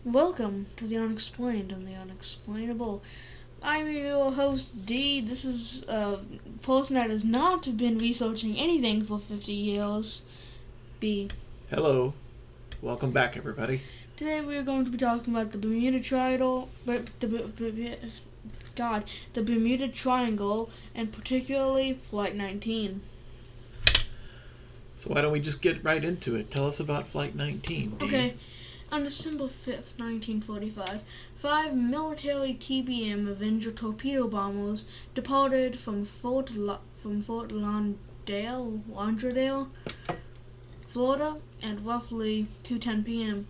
Welcome to the Unexplained and the Unexplainable. I'm your host, D. This is a person that has not been researching anything for 50 years, B. Hello. Welcome back, everybody. Today we are going to be talking about the Bermuda Triangle, the Bermuda Triangle, and particularly Flight 19. So why don't we just get right into it? Tell us about Flight 19, D. Okay. On December 5th, 1945, 5 military TBM Avenger torpedo bombers departed from Fort Lauderdale, Florida, at roughly 2:10 p.m.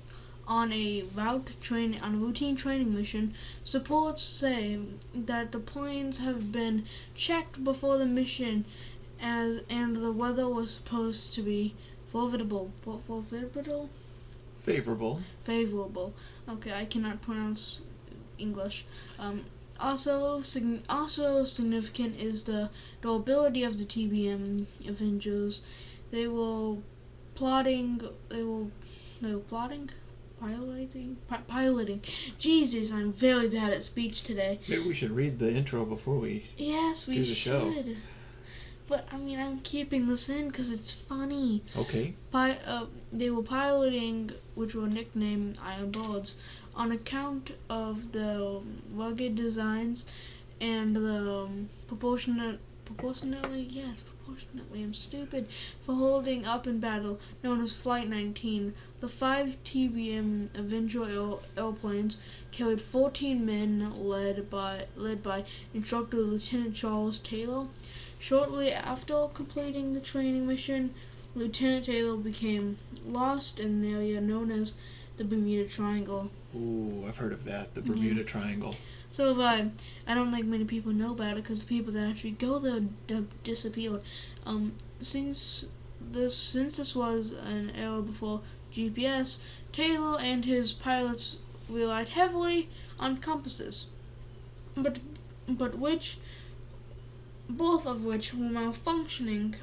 on a routine training mission. Reports say that the planes have been checked before the mission, and the weather was supposed to be favorable. Favorable. Okay, I cannot pronounce English. Also significant is the durability of the TBM Avengers. They were piloting. Jesus, I'm very bad at speech today. Maybe we should read the intro before we do the show. But, I'm keeping this in because it's funny. Okay. They were piloting, which were nicknamed Iron Birds, on account of the rugged designs and the proportionately, I'm stupid, for holding up in battle, known as Flight 19. The 5 TBM Avenger airplanes carried 14 men led by instructor Lieutenant Charles Taylor. Shortly after completing the training mission, Lieutenant Taylor became lost in an area known as the Bermuda Triangle. Ooh, I've heard of that, the Bermuda Triangle. So have I. I don't think many people know about it because the people that actually go there disappeared. Since this was an era before GPS, Taylor and his pilots relied heavily on compasses, both of which were malfunctioning.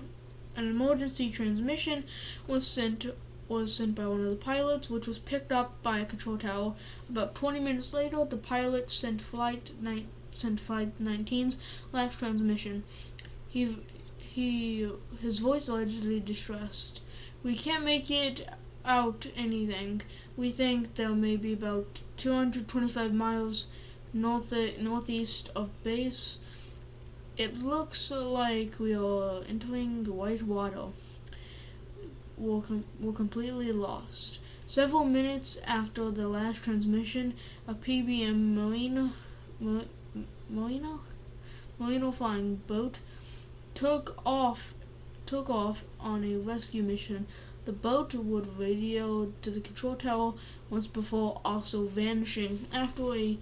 An emergency transmission was sent by one of the pilots, which was picked up by a control tower. About 20 minutes later, the pilot sent Flight 19's last transmission. His voice allegedly distressed. "We can't make it out anything. We think there may be about 225 miles northeast of base. It looks like we are entering white water. We're completely lost." Several minutes after the last transmission, a PBM Marino flying boat took off on a rescue mission. The boat would radio to the control tower once before also vanishing. After a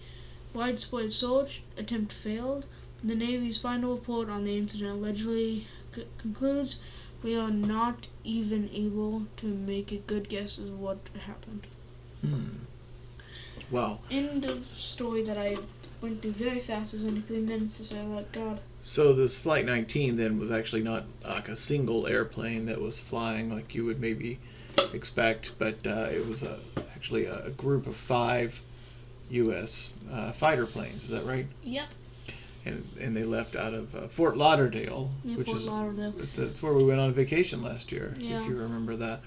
widespread search attempt failed, the Navy's final report on the incident allegedly concludes, "We are not even able to make a good guess of what happened." Wow. End of story that I went through very fast. It was only 3 minutes to say, like, God. So this Flight 19 then was actually not like a single airplane that was flying like you would maybe expect, but it was actually a group of 5 U.S. Fighter planes. Is that right? Yep. And they left out of Fort Lauderdale, that's where we went on vacation last year, if you remember that.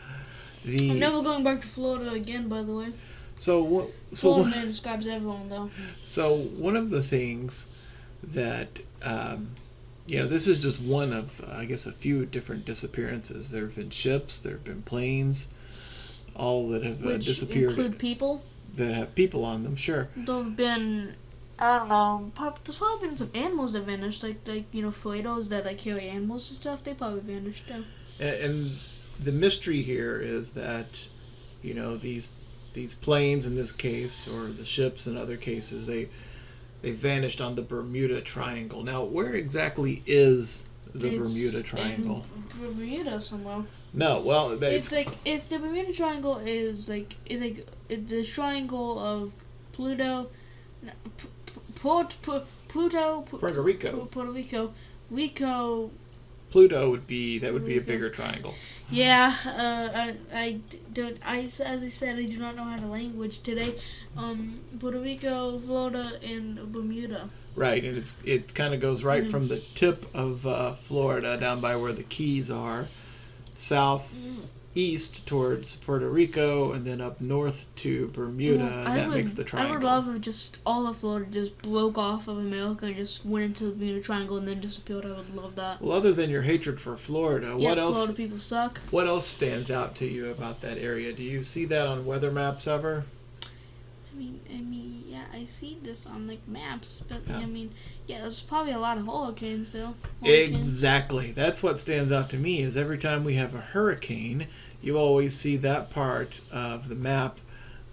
I'm never going back to Florida again, by the way. Florida man describes everyone, though. So one of the things that, this is just one of, I guess, a few different disappearances. There have been ships, there have been planes, all that have disappeared. Which include people? That have people on them, sure. There have been, I don't know, there's probably been some animals that vanished, like Fredos that carry animals and stuff. They probably vanished too. And the mystery here is that, these planes in this case, or the ships in other cases, they vanished on the Bermuda Triangle. Now, where exactly is the Bermuda Triangle? In Bermuda somewhere. No, well, it's the Bermuda Triangle is it's the triangle of Puerto Rico, Pluto would be a bigger triangle. Yeah, I don't. As I said, I do not know how to language today. Puerto Rico, Florida, and Bermuda. Right, and it kind of goes right from the tip of Florida down by where the Keys are, southeast towards Puerto Rico, and then up north to Bermuda, and that makes the triangle. I would love if just all of Florida just broke off of America and just went into the Bermuda Triangle and then disappeared. I would love that. Well, other than your hatred for Florida, Yeah, what else? Florida people suck. What else stands out to you about that area? Do you see that on weather maps ever? I mean, yeah, I see this on like maps, but Yeah. I mean, yeah, there's probably a lot of hurricanes though. Exactly. That's what stands out to me. Is every time we have a hurricane, you always see that part of the map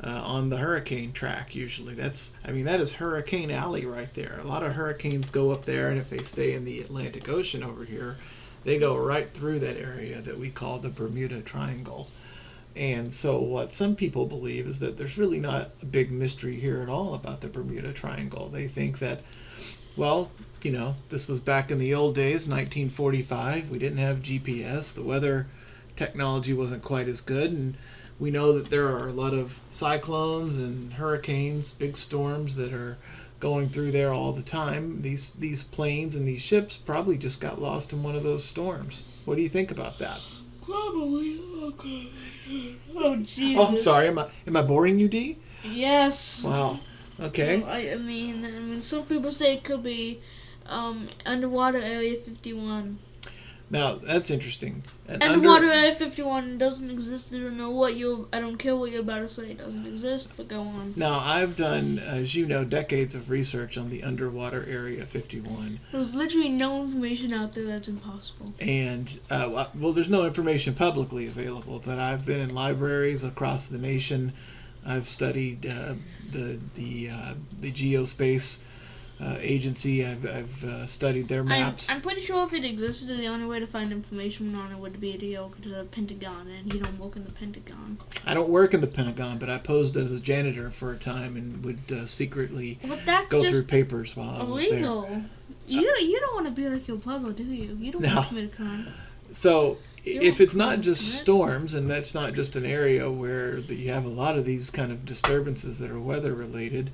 on the hurricane track. Usually, that is Hurricane Alley right there. A lot of hurricanes go up there, and if they stay in the Atlantic Ocean over here, they go right through that area that we call the Bermuda Triangle. And so what some people believe is that there's really not a big mystery here at all about the Bermuda Triangle. They think that, well, this was back in the old days, 1945. We didn't have GPS. The weather technology wasn't quite as good. And we know that there are a lot of cyclones and hurricanes, big storms that are going through there all the time. These planes and these ships probably just got lost in one of those storms. What do you think about that? Probably. Okay. Oh Jesus. Oh, I'm sorry. Am I boring you, Dee? Yes. Wow. Okay. Well, I mean, some people say it could be underwater Area 51. Now that's interesting. Underwater Area 51 doesn't exist. I don't care what you're about to say. It doesn't exist. But go on. Now I've done, as you know, decades of research on the underwater Area 51. There's literally no information out there that's impossible. And well, there's no information publicly available. But I've been in libraries across the nation. I've studied the geospace agency. I've studied their maps. I'm pretty sure if it existed, the only way to find information on it would be to go to the Pentagon, and you don't work in the Pentagon. I don't work in the Pentagon, but I posed as a janitor for a time and would secretly go through papers while I was there. Illegal. You don't want to be like your brother, do you? You don't want to commit a crime. So if it's not just storms, and that's not just an area where you have a lot of these kind of disturbances that are weather related,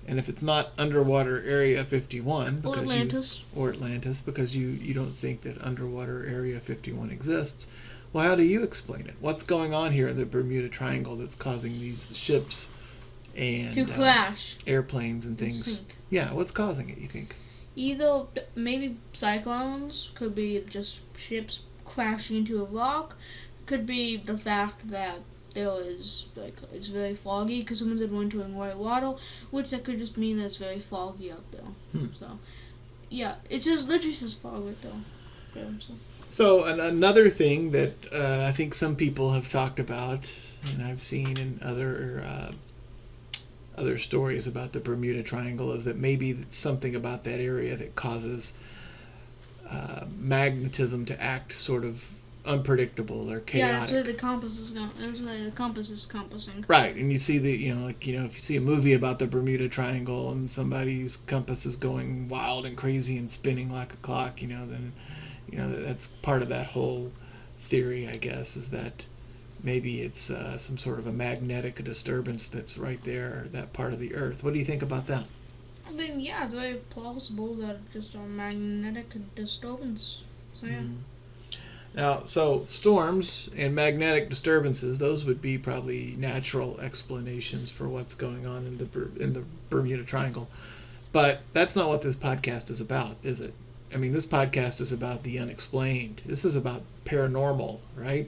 and if it's not underwater Area 51 or Atlantis because you don't think that underwater Area 51 exists, well, how do you explain it? What's going on here in the Bermuda Triangle that's causing these ships and to crash, airplanes and things? Sink. Yeah, what's causing it, you think? Either maybe cyclones, could be just ships crashing into a rock, could be the fact that it's very foggy because someone's entering white water, which that could just mean that it's very foggy out there. So, yeah, it just literally says fog right there. So another thing that I think some people have talked about, and I've seen in other stories about the Bermuda Triangle, is that maybe it's something about that area that causes magnetism to act sort of unpredictable or chaotic. Yeah, that's where the compass is going. That's where the compass is compassing. Right, and you see if you see a movie about the Bermuda Triangle and somebody's compass is going wild and crazy and spinning like a clock, then that's part of that whole theory, I guess, is that maybe it's some sort of a magnetic disturbance that's right there, that part of the Earth. What do you think about that? I mean, yeah, it's very plausible that it's just a magnetic disturbance. So yeah. Now, so storms and magnetic disturbances, those would be probably natural explanations for what's going on in the Bermuda Triangle. But that's not what this podcast is about, is it? I mean, this podcast is about the unexplained. This is about paranormal, right?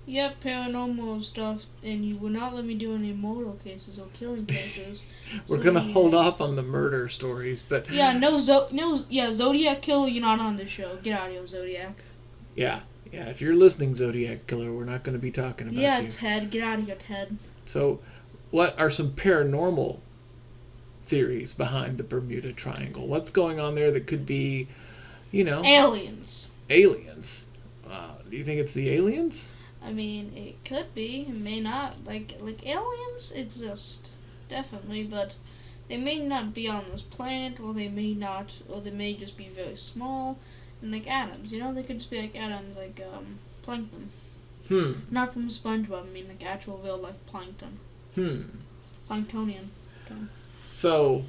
Yep, paranormal stuff, and you will not let me do any murder cases or killing cases. We're gonna hold off on the murder stories, but Zodiac Killer, you're not on this show. Get out of here, Zodiac. Yeah. If you're listening, Zodiac Killer, we're not going to be talking about you. Yeah, Ted, get out of here, Ted. So, what are some paranormal theories behind the Bermuda Triangle? What's going on there that could be, aliens? Aliens. Do you think it's the aliens? I mean, it could be. It may not. Like aliens exist, definitely, but they may not be on this planet, or they may not, or they may just be very small. and like atoms. You know, they could just be like atoms, like plankton. Not from SpongeBob. I mean, like actual real life plankton. Planktonian. So,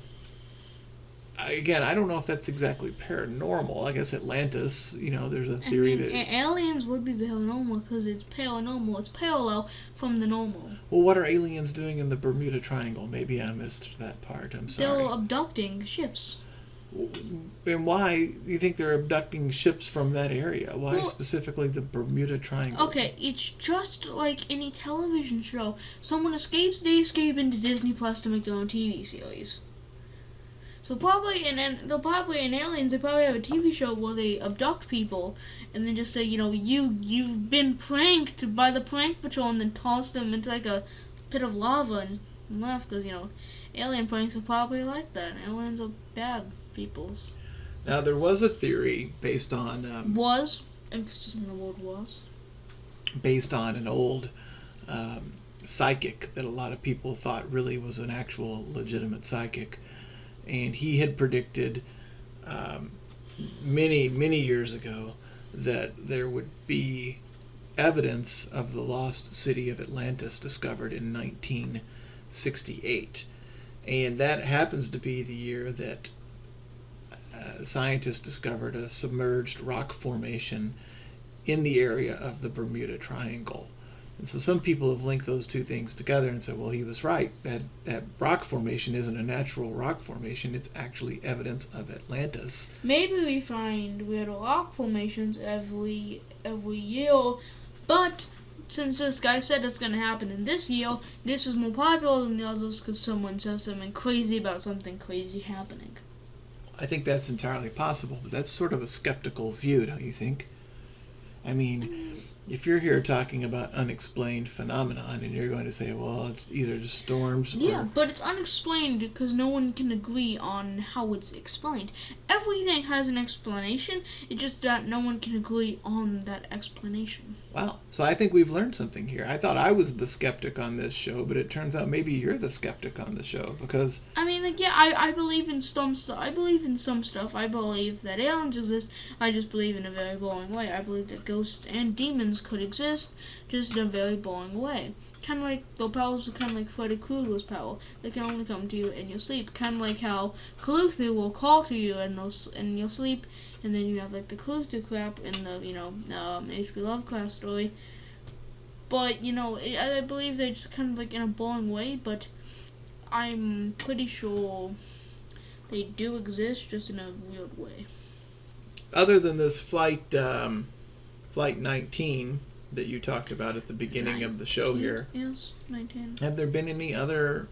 again, I don't know if that's exactly paranormal. I guess Atlantis, there's a theory that... aliens would be paranormal because it's paranormal. It's parallel from the normal. Well, what are aliens doing in the Bermuda Triangle? Maybe I missed that part. I'm sorry. They're abducting ships. And why do you think they're abducting ships from that area? Why specifically the Bermuda Triangle? Okay, it's just like any television show. Someone escapes, they escape into Disney Plus to make their own TV series. So probably in Aliens, they probably have a TV show where they abduct people and then just say, you've been pranked by the prank patrol, and then toss them into like a pit of lava and laugh because, alien pranks are probably like that. Aliens are bad peoples. Now, there was a theory based on... emphasis on the word was. Based on an old psychic that a lot of people thought really was an actual legitimate psychic. And he had predicted many, many years ago that there would be evidence of the lost city of Atlantis discovered in 1968. And that happens to be the year that scientists discovered a submerged rock formation in the area of the Bermuda Triangle. And so some people have linked those two things together and said, well, he was right. That rock formation isn't a natural rock formation. It's actually evidence of Atlantis. Maybe we find weird rock formations every year, but since this guy said it's going to happen in this year, this is more popular than the others because someone says something crazy about something crazy happening. I think that's entirely possible, but that's sort of a skeptical view, don't you think? I mean, if you're here talking about unexplained phenomenon and you're going to say, well, it's either just storms or... Yeah, but it's unexplained because no one can agree on how it's explained. Everything has an explanation, it's just that no one can agree on that explanation. Wow, so I think we've learned something here. I thought I was the skeptic on this show, but it turns out maybe you're the skeptic on the show because... I mean, I believe in some stuff. I believe in some stuff. I believe that aliens exist. I just believe in a very boring way. I believe that ghosts and demons could exist, just in a very boring way. Kind of like the powers are kind of like Freddy Krueger's power. They can only come to you in your sleep. Kind of like how Cthulhu will call to you in your sleep, and then you have like the Cthulhu crap in the H.P. Lovecraft story. But I believe they're just kind of like in a boring way. But I'm pretty sure they do exist, just in a weird way. Other than this flight 19 that you talked about at the beginning of the show here. Yes, 19. Have there been any other,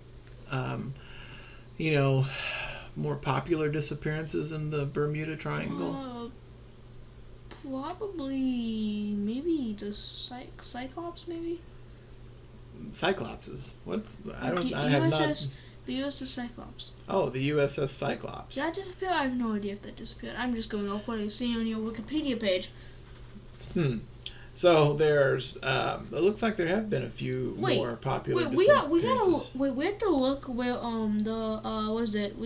more popular disappearances in the Bermuda Triangle? Probably, maybe the Cyclops, maybe? Cyclopses? What's... The USS Cyclops. Oh, the USS Cyclops. Did that disappear? I have no idea if that disappeared. I'm just going off what I see on your Wikipedia page. So there's, it looks like there have been a few more popular we have to look where we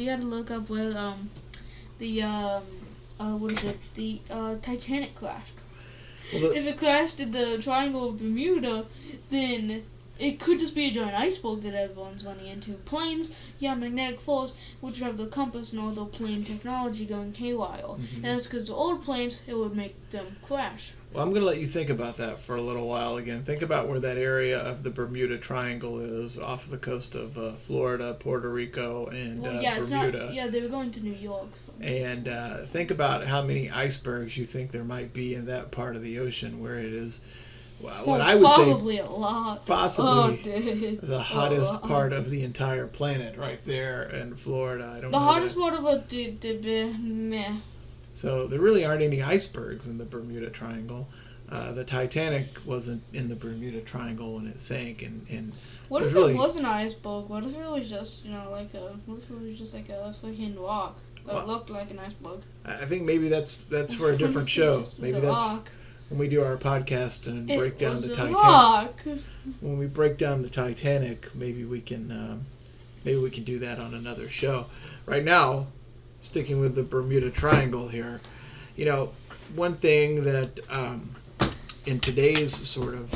gotta look up where the Titanic crashed. Well, if it crashed in the Triangle of Bermuda, then it could just be a giant iceberg that everyone's running into. Planes, magnetic force, which have the compass and all the plane technology going haywire. And that's because the old planes, it would make them crash. Well, I'm going to let you think about that for a little while again. Think about where that area of the Bermuda Triangle is off the coast of Florida, Puerto Rico, and Bermuda. They were going to New York. So. And think about how many icebergs you think there might be in that part of the ocean where it is. Well, I would probably a lot. Possibly the hottest part of the entire planet right there in Florida. I don't know. The hottest part of it, meh. So there really aren't any icebergs in the Bermuda Triangle. The Titanic wasn't in the Bermuda Triangle when it sank, and what if it was an iceberg? What if it was just like a freaking rock that looked like an iceberg? I think maybe that's for a different show. Maybe that's rock. When we do our podcast and break down the Titanic. Rock. When we break down the Titanic, maybe we can do that on another show. Right now, sticking with the Bermuda Triangle here, one thing that in today's sort of,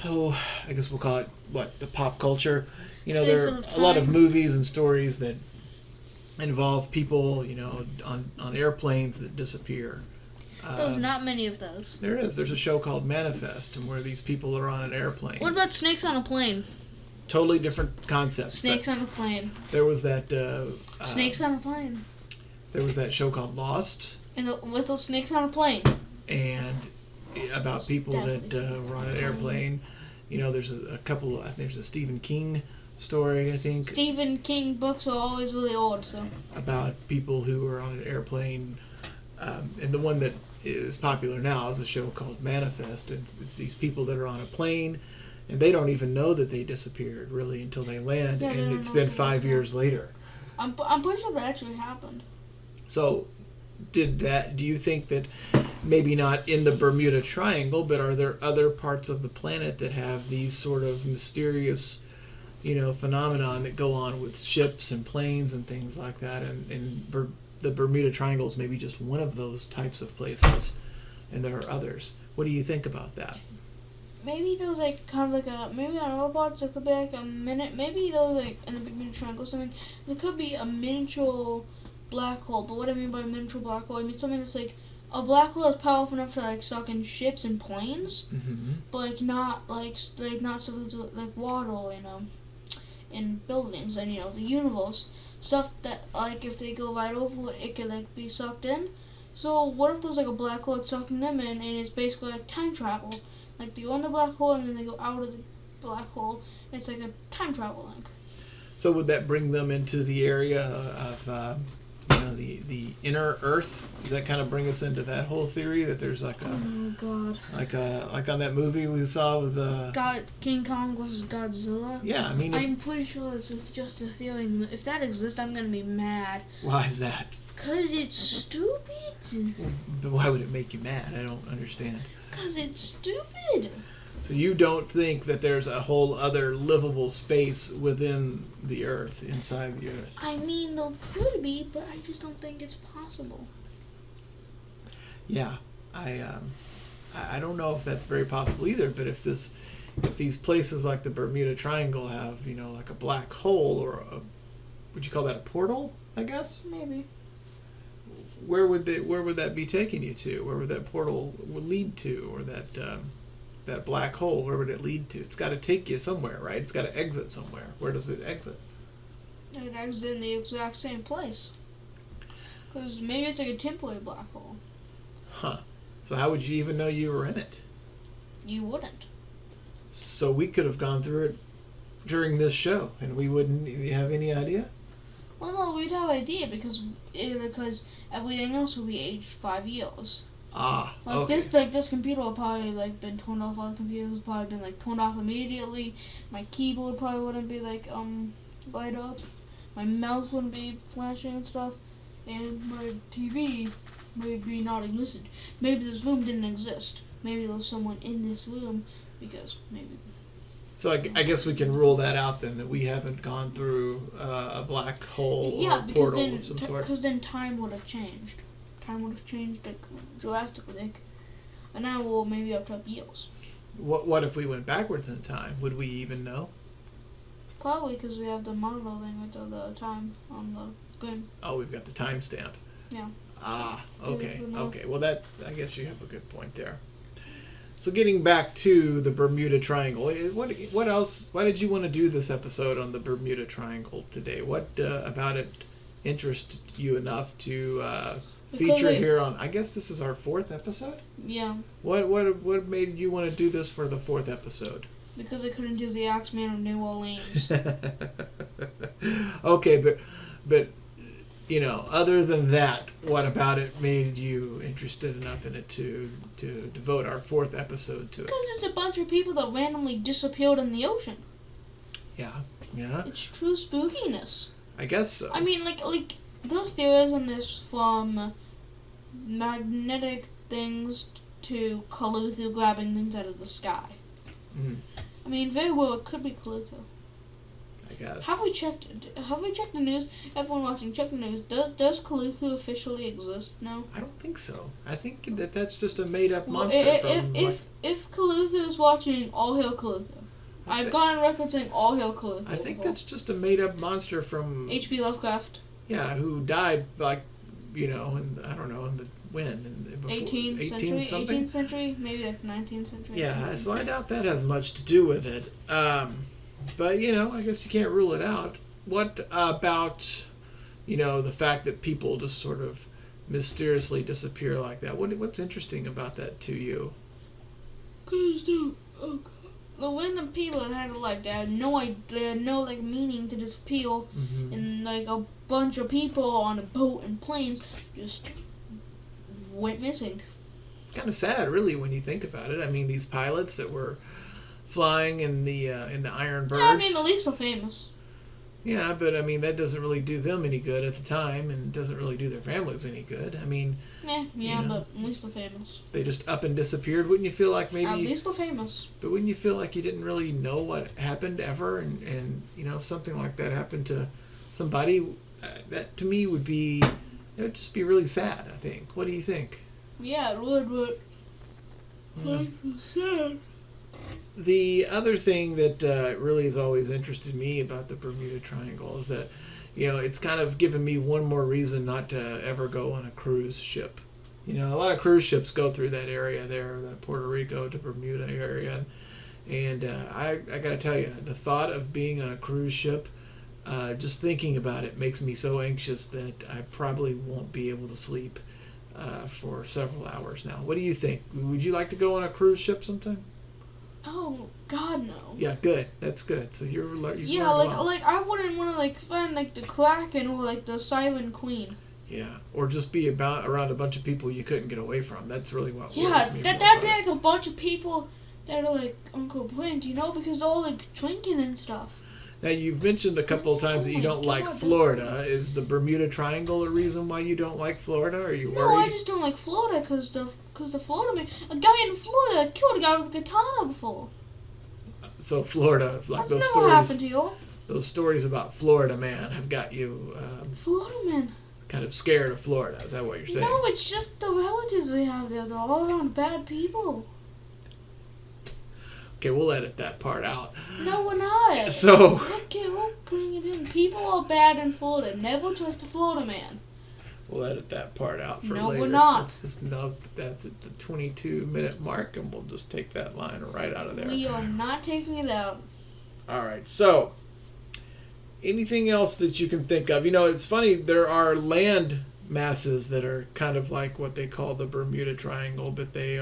I guess we'll call it the pop culture. There are a lot of movies and stories that involve people, on airplanes that disappear. There's not many of those. There is. There's a show called Manifest, and where these people are on an airplane. What about snakes on a plane? Totally different concept. Snakes on a plane. There was that. Snakes on a plane. There was that show called Lost. And was those snakes on a plane? And about people that were on an airplane. There's a couple. I think there's a Stephen King story. I think Stephen King books are always really old. So about people who were on an airplane, and the one that is popular now is a show called Manifest. It's these people that are on a plane, and they don't even know that they disappeared really until they land, and it's been 5 years later. I'm pretty sure that actually happened. So, do you think that maybe not in the Bermuda Triangle, but are there other parts of the planet that have these sort of mysterious, phenomenon that go on with ships and planes and things like that? And the Bermuda Triangle is maybe just one of those types of places, and there are others. What do you think about that? Maybe there was kind of maybe on other parts there could be maybe there was in the Bermuda Triangle or something, there could be a miniature black hole. But what I mean by miniature black hole, I mean something that's a black hole that's powerful enough to suck in ships and planes, but not stuff that's like water in buildings and the universe stuff that if they go right over it, it could be sucked in. So what if there's a black hole that's sucking them in, and it's basically time travel? They go in the black hole and then they go out of the black hole. It's a time travel link. So would that bring them into the area of the inner Earth? Does that kind of bring us into that whole theory that there's oh God, like on that movie we saw with King Kong versus Godzilla? Yeah, I mean, I'm pretty sure this is just a theory. If that exists, I'm gonna be mad. Why is that? 'Cause it's stupid. But why would it make you mad? I don't understand. 'Cause it's stupid. So you don't think that there's a whole other livable space within the Earth, inside the Earth? I mean, there could be, but I just don't think it's possible. Yeah, I don't know if that's very possible either. But if these places like the Bermuda Triangle have like a black hole or would you call that a portal? I guess maybe. Where would that be taking you to? Where would that portal lead to, or that black hole? Where would it lead to? It's got to take you somewhere, right? It's got to exit somewhere. Where does it exit? It exits in the exact same place. Because maybe it's a temporary black hole. Huh. So how would you even know you were in it? You wouldn't. So we could have gone through it during this show, and we wouldn't have any idea? Well, no, we'd have an idea because everything else would be aged 5 years. Okay. This computer would probably been turned off. All the computers would probably been turned off immediately. My keyboard probably wouldn't be light up. My mouse wouldn't be flashing and stuff, and my TV maybe not existed. Maybe this room didn't exist. Maybe there was someone in this room because maybe. So I guess we can rule that out then, that we haven't gone through a black hole or a portal of some sort. Because then time would have changed. Time would have changed drastically. And now we'll maybe up to years. What if we went backwards in time? Would we even know? Probably because we have the monitor thing with the time on the screen. Oh, we've got the timestamp. Yeah. Okay. Okay. Well, I guess you have a good point there. So getting back to the Bermuda Triangle, what else? Why did you want to do this episode on the Bermuda Triangle today? What about it interested you enough to feature it here on? I guess this is our 4th episode. Yeah. What made you want to do this for the 4th episode? Because I couldn't do the Axeman of New Orleans. Okay, but other than that, what about it made you interested enough in it to devote our 4th episode to it? Because it's a bunch of people that randomly disappeared in the ocean. Yeah. It's true spookiness. I guess so. I mean, those theories on this from magnetic things to Cthulhu grabbing things out of the sky. Mm-hmm. I mean, very well it could be Cthulhu. guess. Have we checked the news? Everyone watching, check the news. Does Cthulhu officially exist now? I don't think so. I think that's just a made-up monster if Cthulhu is watching, all hail Cthulhu. I've gotten records saying all hail Cthulhu. I think that's just a made-up monster from H.P. Lovecraft. Yeah, who died in I don't know, in the when? In before, 18th century, maybe like 19th century. Yeah, so I doubt that has much to do with it. But I guess you can't rule it out. What about the fact that people just sort of mysteriously disappear like that? What's interesting about that to you? Cause the random people that had they had no meaning to disappear, and a bunch of people on a boat and planes just went missing. It's kind of sad, really, when you think about it. I mean, these pilots that were flying in the Iron Birds. Yeah, I mean, at least they're famous. Yeah, but I mean, that doesn't really do them any good at the time, and doesn't really do their families any good. I mean, but at least they're famous. They just up and disappeared. Wouldn't you feel like maybe? At least they're famous. But wouldn't you feel like you didn't really know what happened ever, and if something like that happened to somebody, that to me would just be really sad. I think. What do you think? Yeah, it would. Sad. The other thing that really has always interested me about the Bermuda Triangle is that, it's kind of given me one more reason not to ever go on a cruise ship. A lot of cruise ships go through that area there, the Puerto Rico to Bermuda area. And I got to tell you, the thought of being on a cruise ship, just thinking about it makes me so anxious that I probably won't be able to sleep for several hours now. What do you think? Would you like to go on a cruise ship sometime? Oh God, no. Yeah, good. That's good. So you've learned well. I wouldn't want to find the Kraken or the Siren Queen. Yeah, or just be around a bunch of people you couldn't get away from. That's really what worries me. That'd be a bunch of people that are Uncle Brent, because all drinking and stuff. Now you've mentioned a couple of times that you don't like Florida. Is the Bermuda Triangle a reason why you don't like Florida? Are you worried? No, I just don't like Florida because the Florida man, a guy in Florida killed a guy with a katana before. So Florida, That's those never stories. happened to you. Those stories about Florida man have got you. Florida man. Kind of scared of Florida. Is that what you're saying? No, it's just the relatives we have there. They're all around bad people. Okay, we'll edit that part out. No, we're not. So. Okay, we'll bring it in. People are bad in Florida. Never trust a Florida man. We'll edit that part out for later. No, we're not. Let's just note that's at the 22-minute mark, and we'll just take that line right out of there. We are not taking it out. All right, so anything else that you can think of? It's funny, there are land masses that are kind of like what they call the Bermuda Triangle, but they're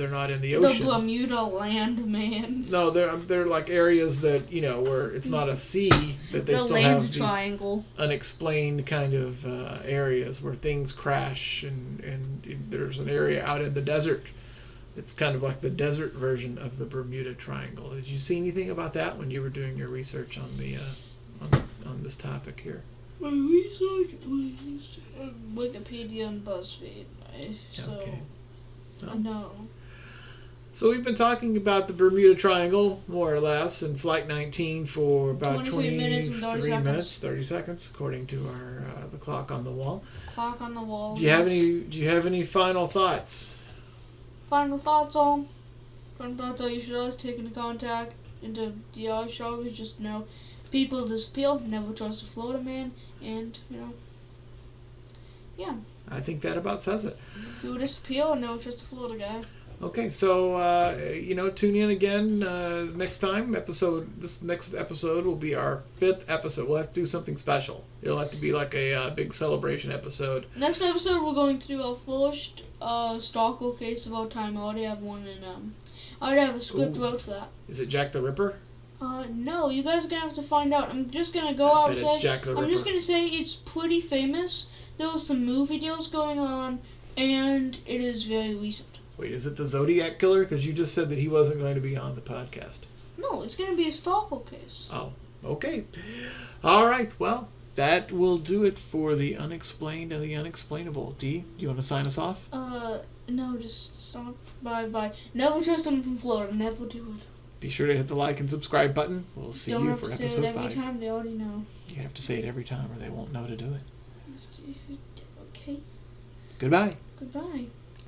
not in the ocean. The Bermuda land. No, they're like areas that where it's not a sea, but they still have these triangle. Unexplained kind of areas where things crash, and there's an area out in the desert. It's kind of like the desert version of the Bermuda Triangle. Did you see anything about that when you were doing your research on the on this topic here? My research was Wikipedia and BuzzFeed. Okay. No. So we've been talking about the Bermuda Triangle, more or less, in Flight 19 for about 23 minutes and 30 seconds, according to our the clock on the wall. Clock on the wall. Do you have any final thoughts? Final thoughts on? You should always take into contact into the other show. Just know people disappear. Never trust a Florida man, and yeah. I think that about says it. People disappear. Never trust a Florida guy. Okay, so tune in again next time. This next episode will be our 5th episode. We'll have to do something special. It'll have to be like a big celebration episode. Next episode, we're going to do our first stalker case of our time. I already have one, and I already have a script wrote for that. Is it Jack the Ripper? No, you guys are gonna have to find out. I'm just gonna go out and it's Jack the Ripper. I'm just gonna say it's pretty famous. There was some movie deals going on, and it is very recent. Wait, is it the Zodiac Killer? Because you just said that he wasn't going to be on the podcast. No, it's going to be a stalker case. Oh, okay. All right, well, that will do it for the Unexplained and the Unexplainable. Dee, do you want to sign us off? No, just stop. Bye. Never trust them from Florida. Never do it. Be sure to hit the like and subscribe button. We'll see Don't you have for to say episode it every 5. time. They already know. You have to say it every time or they won't know to do it. Okay. Goodbye. Goodbye.